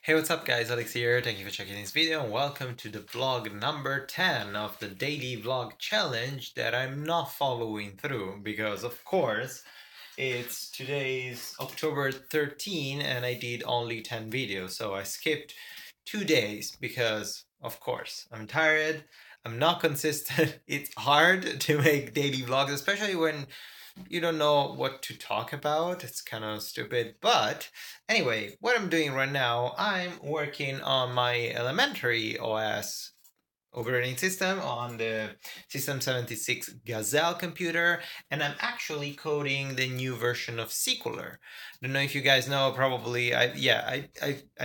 Hey, what's up guys, Alex here, thank you for checking this video and welcome to the vlog number 10 of the daily vlog challenge that I'm not following through because of course it's today's October 13 and I did only 10 videos, so I skipped 2 days because of course I'm tired, I'm not consistent. It's hard to make daily vlogs, especially when you don't know what to talk about. It's kind of stupid. But anyway, what I'm doing right now, I'm working on my elementary OS operating system on the System 76 Gazelle computer, and I'm actually coding the new version of Sequeler. Don't know if you guys know, probably I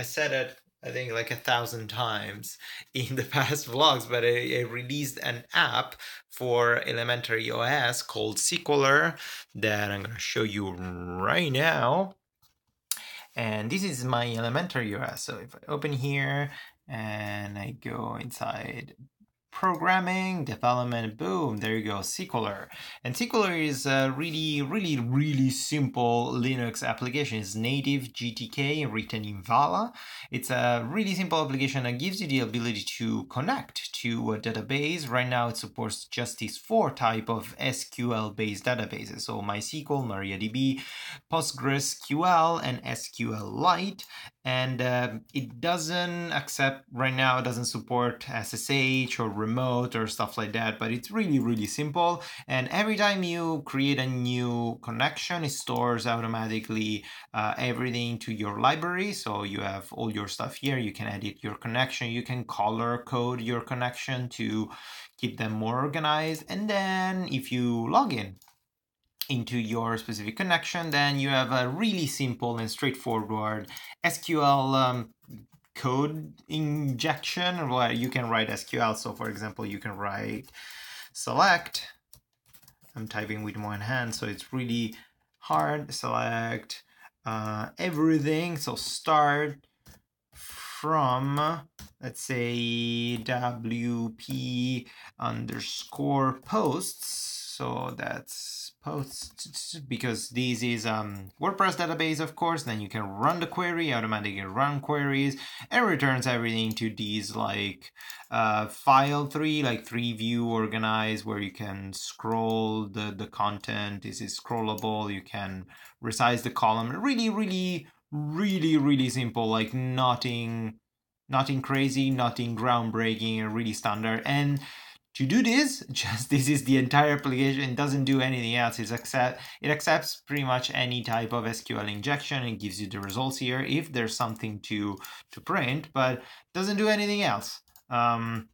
said it I think like 1,000 times in the past vlogs, but I released an app for elementary OS called Sequeler that I'm going to show you right now. And this is my elementary OS. So if I open here and I go inside programming, development, boom, there you go, Sequeler. And Sequeler is a really simple Linux application. It's native GTK written in Vala. It's a really simple application that gives you the ability to connect to a database. Right now it supports just these 4 type of SQL-based databases. So MySQL, MariaDB, PostgreSQL, and SQLite. And it doesn't accept, right now it doesn't support SSH or remote or stuff like that, but it's really simple. And every time you create a new connection, it stores automatically everything to your library. So you have all your stuff here, you can edit your connection, you can color code your connection to keep them more organized. And then if you log in into your specific connection, then you have a really simple and straightforward SQL code injection where you can write SQL. So for example, you can write select, I'm typing with one hand, so it's really hard, select everything. So start from, let's say, WP underscore posts. So that's posts, because this is WordPress database, of course. Then you can run the query, automatically run queries, and returns everything to these like file 3, like 3 view organized, where you can scroll the content. This is scrollable. You can resize the column. Really simple, like nothing crazy, nothing groundbreaking, and really standard. And to do this, this is the entire application. It doesn't do anything else. It accepts pretty much any type of SQL injection. It gives you the results here if there's something to print, but doesn't do anything else. Can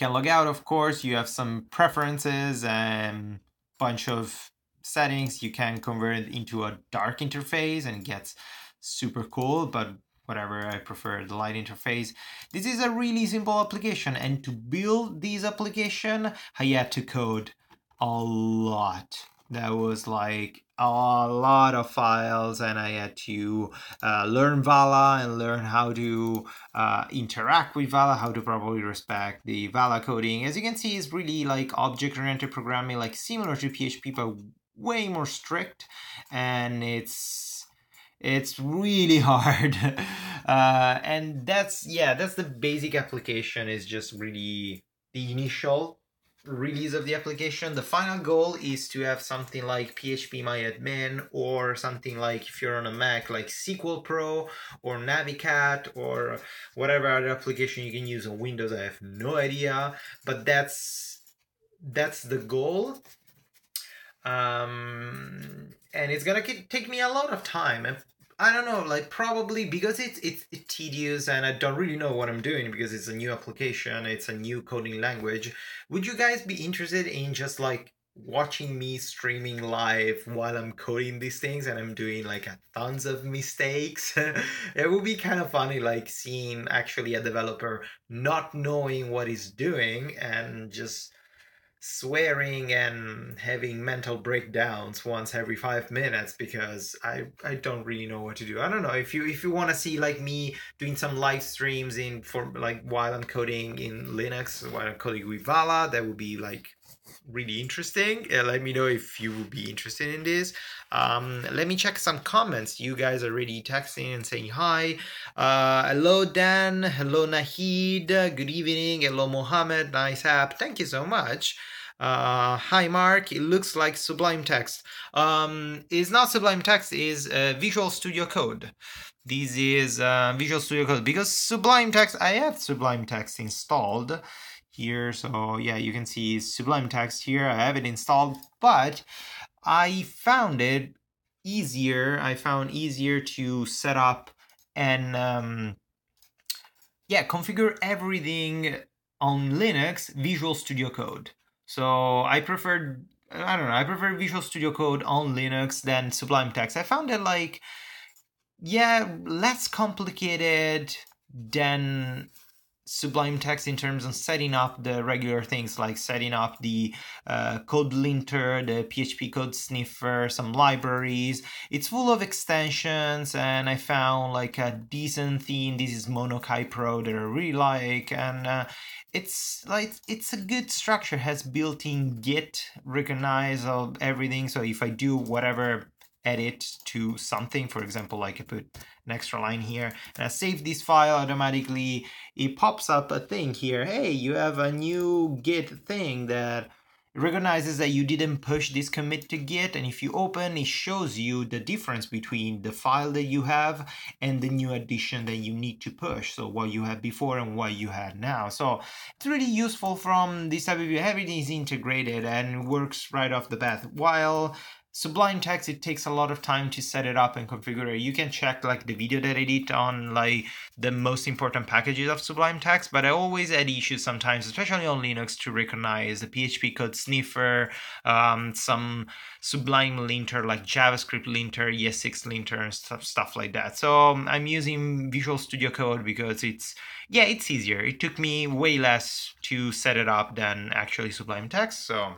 log out, of course. You have some preferences and bunch of settings. You can convert it into a dark interface and it gets super cool, but whatever, I prefer the light interface. This is a really simple application, and to build this application, I had to code a lot. That was like a lot of files, and I had to learn Vala and learn how to interact with Vala, how to properly respect the Vala coding. As you can see, it's really like object-oriented programming, like similar to PHP, but way more strict, and it's really hard. And that's the basic application. Is just really the initial release of the application. The final goal is to have something like PHP MyAdmin, or something like, if you're on a Mac, like SQL Pro or Navicat or whatever other application you can use on Windows. I have no idea, but that's the goal. And it's gonna take me a lot of time, and I don't know, like probably because it's tedious and I don't really know what I'm doing because it's a new application, it's a new coding language. Would you guys be interested in just like watching me streaming live while I'm coding these things and I'm doing like tons of mistakes? It would be kind of funny, like seeing actually a developer not knowing what he's doing and just swearing and having mental breakdowns once every 5 minutes because I don't really know what to do. I don't know if you want to see like me doing some live streams for like while I'm coding in Linux, while I'm coding with Vala, that would be like really interesting. Let me know if you would be interested in this. Let me check some comments. You guys are already texting and saying hi. Hello, Dan. Hello, Nahid. Good evening. Hello, Mohammed. Nice app. Thank you so much. Hi, Mark. It looks like Sublime Text. It's not Sublime Text. Is Visual Studio Code. This is Visual Studio Code because Sublime Text. I have Sublime Text installed here, so yeah, you can see Sublime Text here. I have it installed, but I found it easier. I found easier to set up and configure everything on Linux Visual Studio Code. So I prefer Visual Studio Code on Linux than Sublime Text. I found it like, yeah, less complicated than Sublime Text in terms of setting up the regular things like setting up the code linter, the PHP code sniffer, some libraries. It's full of extensions, and I found like a decent theme. This is Monokai Pro that I really like, and it's a good structure. It has built-in Git recognize of everything. So if I do whatever edit to something, for example, like I put an extra line here and I save this file, automatically it pops up a thing here. Hey, you have a new Git thing that recognizes that you didn't push this commit to Git, and if you open, it shows you the difference between the file that you have and the new addition that you need to push. So what you had before and what you had now. So it's really useful from this type of view. Everything is integrated and works right off the bat. While Sublime Text, it takes a lot of time to set it up and configure it. You can check like the video that I did on like the most important packages of Sublime Text, but I always had issues sometimes, especially on Linux, to recognize the PHP code sniffer, some Sublime linter like JavaScript linter, ES6 linter, and stuff like that. So I'm using Visual Studio Code because it's easier. It took me way less to set it up than actually Sublime Text. So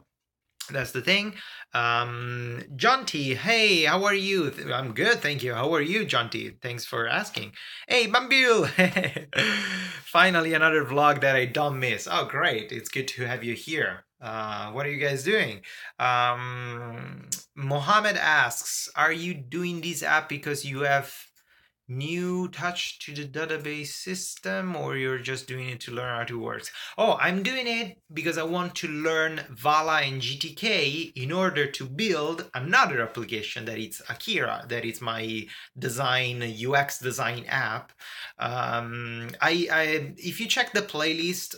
that's the thing. John T, hey, how are you? I'm good, thank you. How are you, John T? Thanks for asking. Hey, Bambil! Finally, another vlog that I don't miss. Oh, great. It's good to have you here. What are you guys doing? Mohammed asks, are you doing this app because you have new touch to the database system, or you're just doing it to learn how it works? Oh, I'm doing it because I want to learn Vala and GTK in order to build another application that is Akira, that is my design, UX design app. If you check the playlist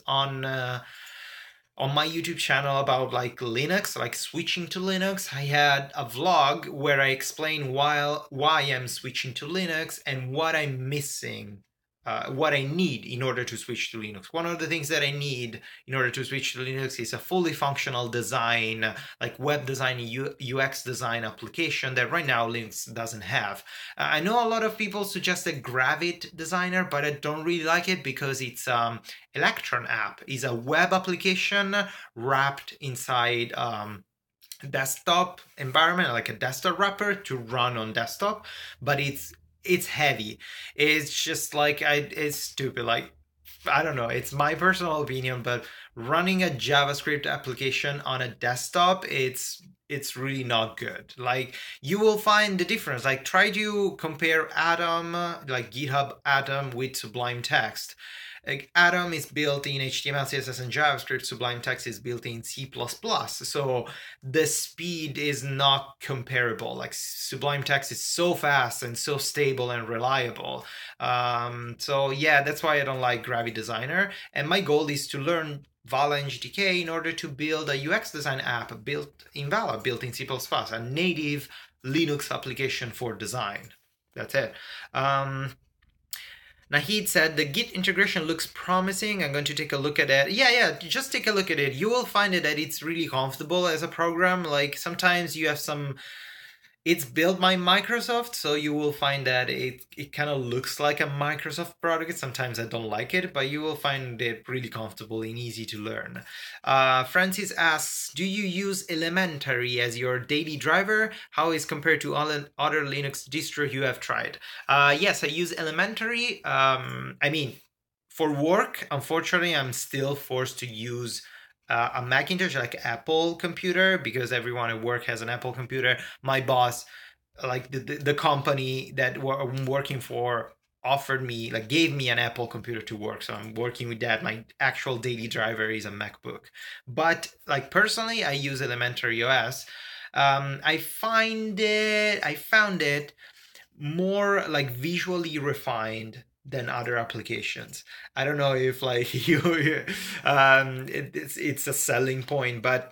on my YouTube channel about like Linux, like switching to Linux, I had a vlog where I explain why I'm switching to Linux and what I'm missing, what I need in order to switch to Linux. One of the things that I need in order to switch to Linux is a fully functional design, like web design, UX design application that right now Linux doesn't have. I know a lot of people suggested Gravit Designer, but I don't really like it because it's Electron app. Is a web application wrapped inside desktop environment, like a desktop wrapper to run on desktop, but it's heavy. It's just like it's stupid. Like, I don't know, it's my personal opinion, but running a JavaScript application on a desktop, it's really not good. Like, you will find the difference. Like, try to compare Atom, like GitHub Atom with Sublime Text. Like, Atom is built in HTML, CSS, and JavaScript. Sublime Text is built in C++. So the speed is not comparable. Like, Sublime Text is so fast and so stable and reliable. So yeah, that's why I don't like Gravit Designer. And my goal is to learn Vala and GTK in order to build a UX design app built in Vala, built in C++, a native Linux application for design. That's it. Nahid said the Git integration looks promising. I'm going to take a look at it. Yeah, just take a look at it. You will find it that it's really comfortable as a program. Like, sometimes you have some... It's built by Microsoft, so you will find that it kind of looks like a Microsoft product. Sometimes I don't like it, but you will find it really comfortable and easy to learn. Francis asks, do you use Elementary as your daily driver? How is compared to other Linux distros you have tried? Yes, I use Elementary. I mean, for work, unfortunately, I'm still forced to use a Macintosh, like Apple computer, because everyone at work has an Apple computer. My boss, like the company that I'm working for, offered me, like gave me an Apple computer to work, so I'm working with that. My actual daily driver is a MacBook, but like personally I use Elementary OS. I found it more like visually refined than other applications. I don't know if like it's a selling point, but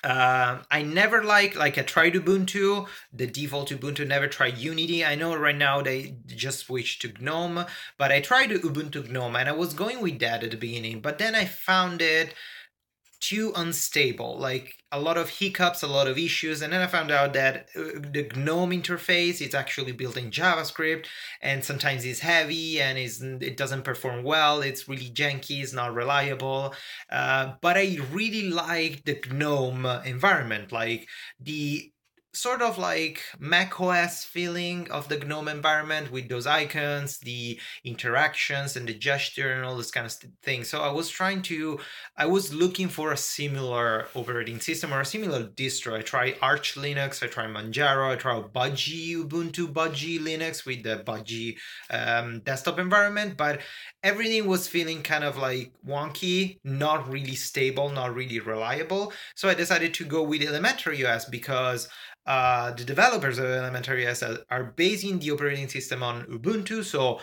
I never like I tried Ubuntu, the default Ubuntu. Never tried Unity. I know right now they just switched to GNOME, but I tried Ubuntu GNOME and I was going with that at the beginning. But then I found it too unstable, like a lot of hiccups, a lot of issues. And then I found out that the GNOME interface is actually built in JavaScript, and sometimes it's heavy and it doesn't perform well. It's really janky, it's not reliable. But I really like the GNOME environment, like the sort of like Mac OS feeling of the GNOME environment with those icons, the interactions and the gesture and all this kind of thing. So I was looking for a similar operating system or a similar distro. I tried Arch Linux, I tried Manjaro, I tried Ubuntu Budgie Linux with the Budgie desktop environment, but everything was feeling kind of like wonky, not really stable, not really reliable. So I decided to go with Elementary OS because the developers of Elementary OS are basing the operating system on Ubuntu. So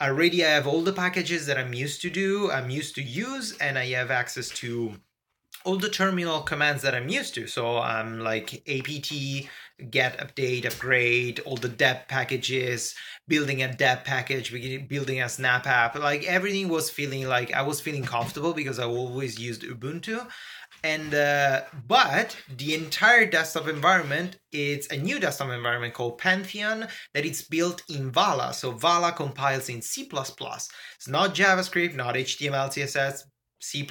already I have all the packages that I'm used to use, and I have access to all the terminal commands that I'm used to. So I'm like apt, get, update, upgrade, all the deb packages, building a deb package, building a snap app. Like everything was feeling like I was feeling comfortable because I always used Ubuntu. And but the entire desktop environment, it's a new desktop environment called Pantheon that it's built in Vala. So Vala compiles in C++. It's not JavaScript, not HTML, CSS, C++.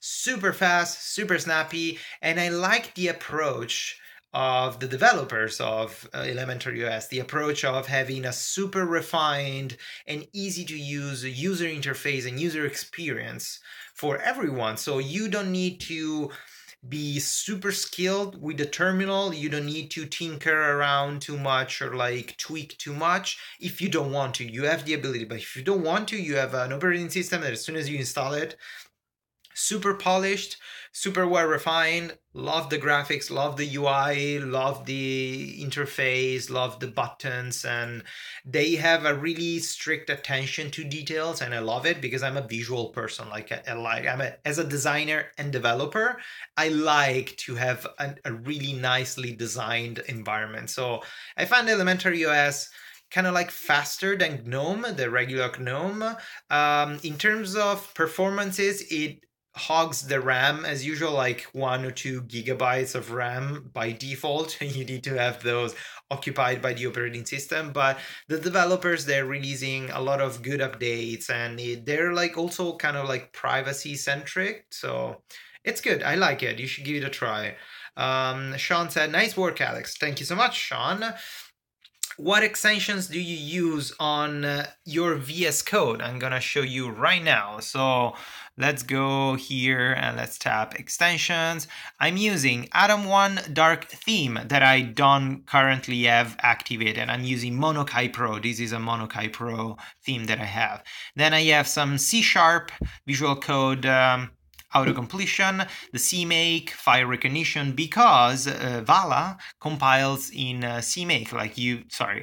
Super fast, super snappy, and I like the approach of the developers of Elementary OS, the approach of having a super refined and easy to use user interface and user experience for everyone. So you don't need to be super skilled with the terminal. You don't need to tinker around too much or like tweak too much if you don't want to. You have the ability, but if you don't want to, you have an operating system that as soon as you install it, super polished, super well refined. Love the graphics, love the UI, love the interface, love the buttons, and they have a really strict attention to details, and I love it because I'm a visual person. As a designer and developer, I like to have a really nicely designed environment. So I find Elementary OS kind of like faster than GNOME, the regular GNOME. In terms of performances, it hogs the RAM as usual, like 1 or 2 gigabytes of RAM by default. You need to have those occupied by the operating system, but the developers, they're releasing a lot of good updates, and they're like also kind of like privacy centric, so it's good. I like it. You should give it a try. Sean said, nice work, Alex. Thank you so much, Sean. What extensions do you use on your VS Code? I'm gonna show you right now. So let's go here and let's tap extensions. I'm using Atom 1 Dark Theme that I don't currently have activated. I'm using Monokai Pro. This is a Monokai Pro theme that I have. Then I have some C# Visual Code auto-completion, the CMake, file recognition, because Vala compiles in CMake.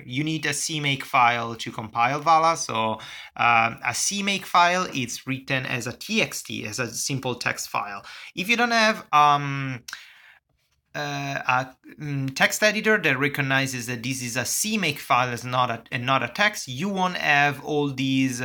You need a CMake file to compile Vala. So a CMake file, it's written as a TXT, as a simple text file. If you don't have a text editor that recognizes that this is a CMake file and not a text, you won't have all these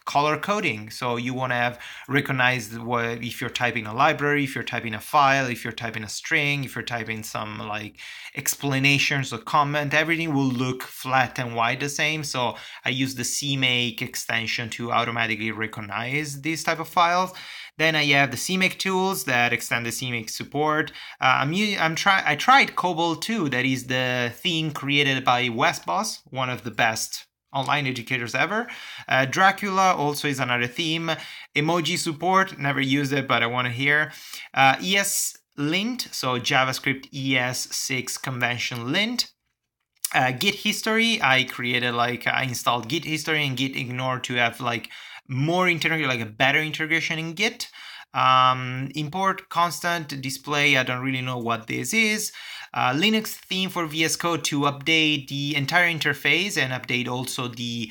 color coding. So you want to have recognized if you're typing a library, if you're typing a file, if you're typing a string, if you're typing some like explanations or comment, everything will look flat and white the same. So I use the CMake extension to automatically recognize these type of files. Then I have the CMake tools that extend the CMake support. I tried Cobalt 2, that is the theme created by Westboss, one of the best online educators ever. Dracula also is another theme. Emoji support, never used it, but I want to hear. ESLint, so JavaScript ES6 convention lint. Git history, I installed Git history and Git ignore to have like more integration, like a better integration in Git. Import constant display, I don't really know what this is. Linux theme for VS Code to update the entire interface and update also the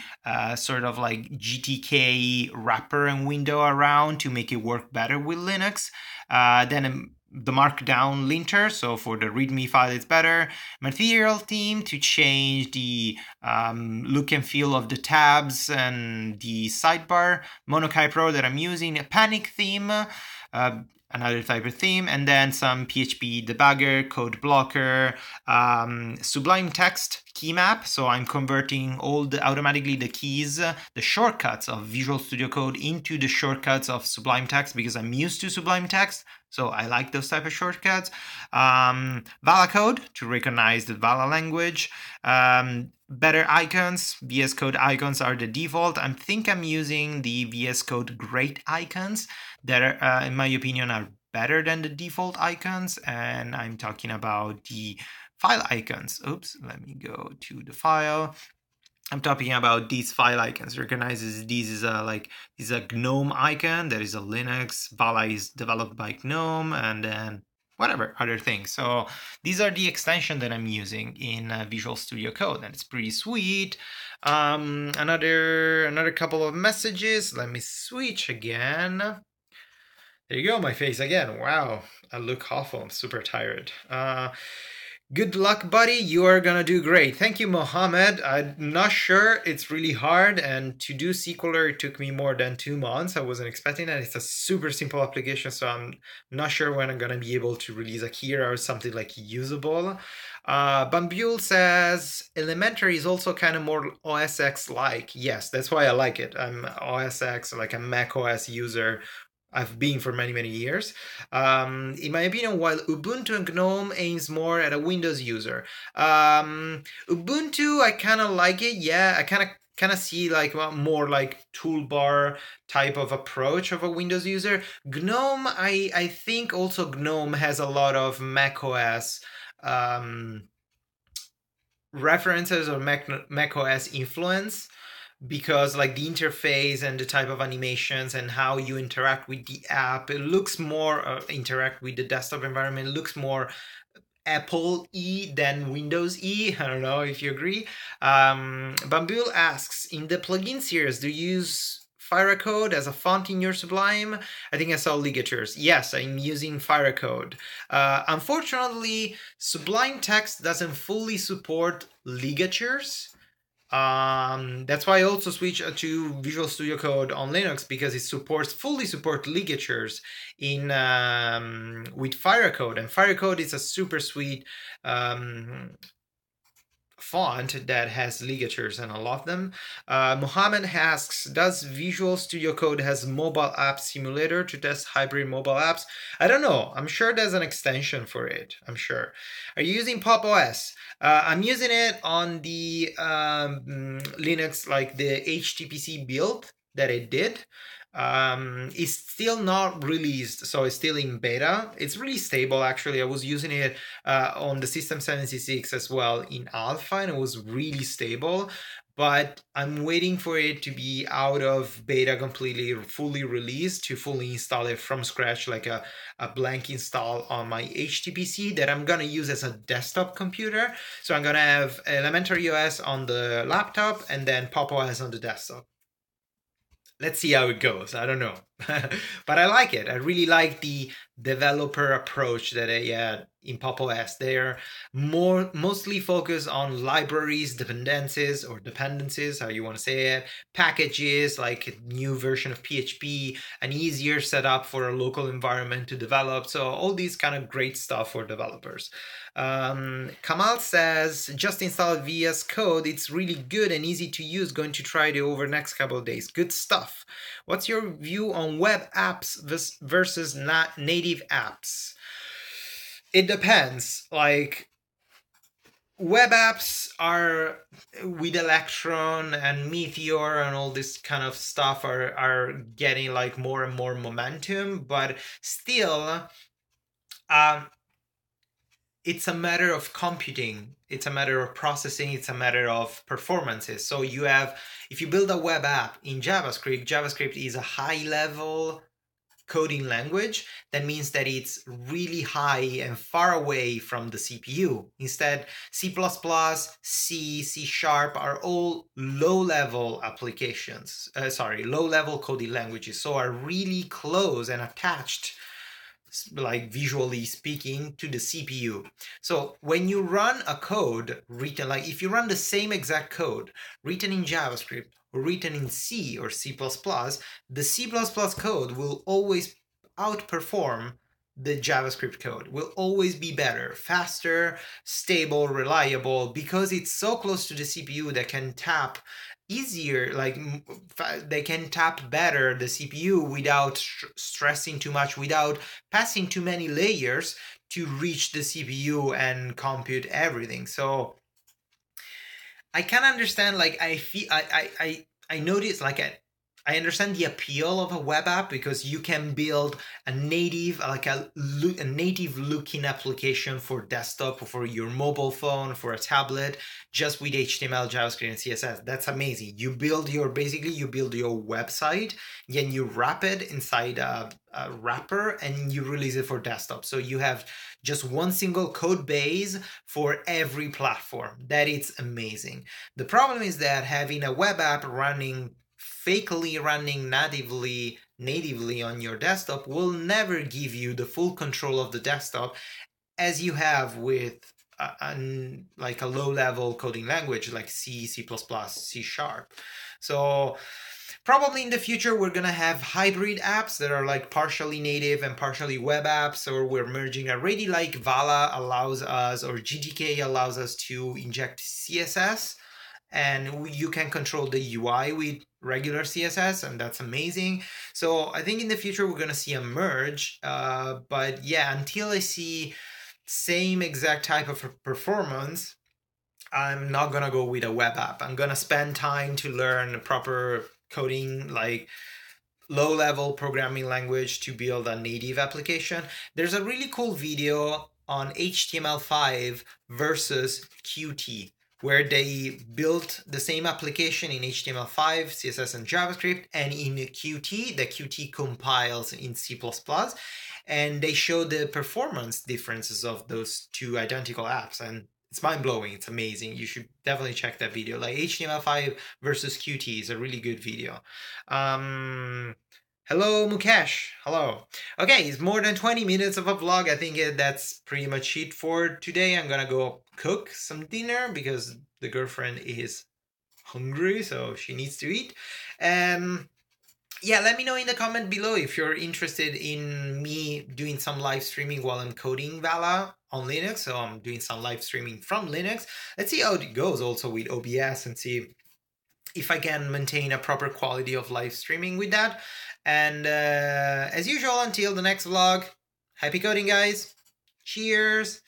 sort of like GTK wrapper and window around to make it work better with Linux. Then the markdown linter, so for the readme file it's better. Material theme to change the look and feel of the tabs and the sidebar. Monokai Pro that I'm using. A panic theme, another type of theme, and then some PHP debugger, code blocker, Sublime Text key map. So I'm converting automatically the keys, the shortcuts of Visual Studio Code into the shortcuts of Sublime Text because I'm used to Sublime Text. So I like those type of shortcuts. Vala code to recognize the Vala language. Better icons. VS Code icons are the default. I think I'm using the VS Code great icons that are, in my opinion, are better than the default icons. And I'm talking about the file icons. Oops, let me go to the file. I'm talking about these file icons. Recognizes this is a GNOME icon. There is a Linux. Vala is developed by GNOME, and then whatever other things. So these are the extension that I'm using in Visual Studio Code, and it's pretty sweet. Another couple of messages. Let me switch again. There you go, my face again. Wow, I look awful. I'm super tired. Good luck, buddy. You are gonna do great. Thank you, Mohammed. I'm not sure. It's really hard, and to do SQLer, it took me more than 2 months. I wasn't expecting that. It's a super simple application, so I'm not sure when I'm gonna be able to release a Kira or something like usable. Bambule says Elementary is also kind of more OS X-like. Yes, that's why I like it. I'm OS X, like a Mac OS user. I've been for many, many years. In my opinion, while Ubuntu and GNOME aims more at a Windows user. Ubuntu, I kind of like it. Yeah, I kind of see like more like toolbar type of approach of a Windows user. GNOME, I think also GNOME has a lot of macOS references or macOS influence, because like the interface and the type of animations and how you interact with the app, it looks more interact with the desktop environment, it looks more Apple-y than Windows-y. I don't know if you agree. Bambule asks, in the plugin series, do you use FireCode as a font in your Sublime? I think I saw ligatures. Yes, I'm using FireCode. Unfortunately, Sublime Text doesn't fully support ligatures. That's why I also switched to Visual Studio Code on Linux, because it fully supports ligatures in with FireCode, and FireCode is a super sweet font that has ligatures, and I love them. Mohammed asks, does Visual Studio Code has mobile app simulator to test hybrid mobile apps? I don't know. I'm sure there's an extension for it. I'm sure. Are you using Pop OS? I'm using it on the Linux, like the HTPC build that it did. It's still not released, so it's still in beta. It's really stable, actually. I was using it on the System 76 as well in alpha, and it was really stable. But I'm waiting for it to be out of beta completely, fully released, to fully install it from scratch, like a blank install on my HTPC that I'm gonna use as a desktop computer. So I'm gonna have Elementary OS on the laptop and then Pop OS on the desktop. Let's see how it goes. I don't know. But I like it. I really like the developer approach that I had in Pop OS. They're mostly focused on libraries, dependencies, how you want to say it, packages, like a new version of PHP, an easier setup for a local environment to develop. So all these kind of great stuff for developers. Kamal says, just install VS Code. It's really good and easy to use. Going to try it over the next couple of days. Good stuff. What's your view on web apps versus native apps? It depends. Like, web apps are with Electron and Meteor and all this kind of stuff are getting like more and more momentum, but still, um, it's a matter of computing, it's a matter of processing, it's a matter of performances. So you have, if you build a web app in JavaScript, JavaScript is a high level coding language. That means that it's really high and far away from the CPU. Instead, C++, C, C Sharp are all low-level applications, low-level coding languages, so are really close and attached, like visually speaking, to the CPU. So when you run a code written, like if you run the same exact code written in JavaScript or written in C or C++, the C++ code will always outperform the JavaScript code, will always be better, faster, stable, reliable, because it's so close to the CPU that can tap easier, like they can tap better the CPU without stressing too much, without passing too many layers to reach the CPU and compute everything. So I can understand, like I feel I notice, like I understand the appeal of a web app because you can build a native, like a native looking application for desktop or for your mobile phone, for a tablet, just with HTML, JavaScript, and CSS. That's amazing. You build your, basically you build your website, then you wrap it inside a wrapper and you release it for desktop. So you have just one single code base for every platform. That is amazing. The problem is that having a web app running fakely running natively on your desktop will never give you the full control of the desktop as you have with like a low-level coding language like C, C++, C Sharp. So probably in the future we're gonna have hybrid apps that are like partially native and partially web apps, or we're merging already, like Vala allows us, or GTK allows us to inject CSS, and you can control the UI with regular CSS, and that's amazing. So I think in the future we're gonna see a merge, but yeah, until I see same exact type of performance, I'm not gonna go with a web app. I'm gonna spend time to learn proper coding, like low-level programming language, to build a native application. There's a really cool video on HTML5 versus Qt, where they built the same application in HTML5, CSS, and JavaScript, and in Qt, the Qt compiles in C++, and they show the performance differences of those two identical apps, and it's mind-blowing. It's amazing. You should definitely check that video. Like HTML5 versus Qt is a really good video. Hello, Mukesh. Hello. Okay, it's more than 20 minutes of a vlog. I think that's pretty much it for today. I'm gonna go cook some dinner because the girlfriend is hungry, so she needs to eat. Yeah, let me know in the comment below if you're interested in me doing some live streaming while I'm coding Vala on Linux. So I'm doing some live streaming from Linux. Let's see how it goes also with OBS and see if I can maintain a proper quality of live streaming with that. And as usual, until the next vlog, happy coding, guys. Cheers.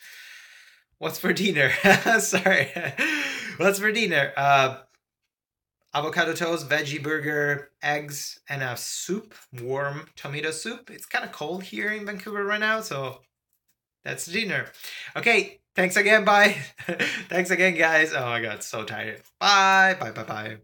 What's for dinner? Sorry. What's for dinner? Avocado toast, veggie burger, eggs, and a soup, warm tomato soup. It's kind of cold here in Vancouver right now, so that's dinner. Okay, thanks again, bye. Thanks again, guys. Oh my god, so tired. Bye, bye, bye, bye.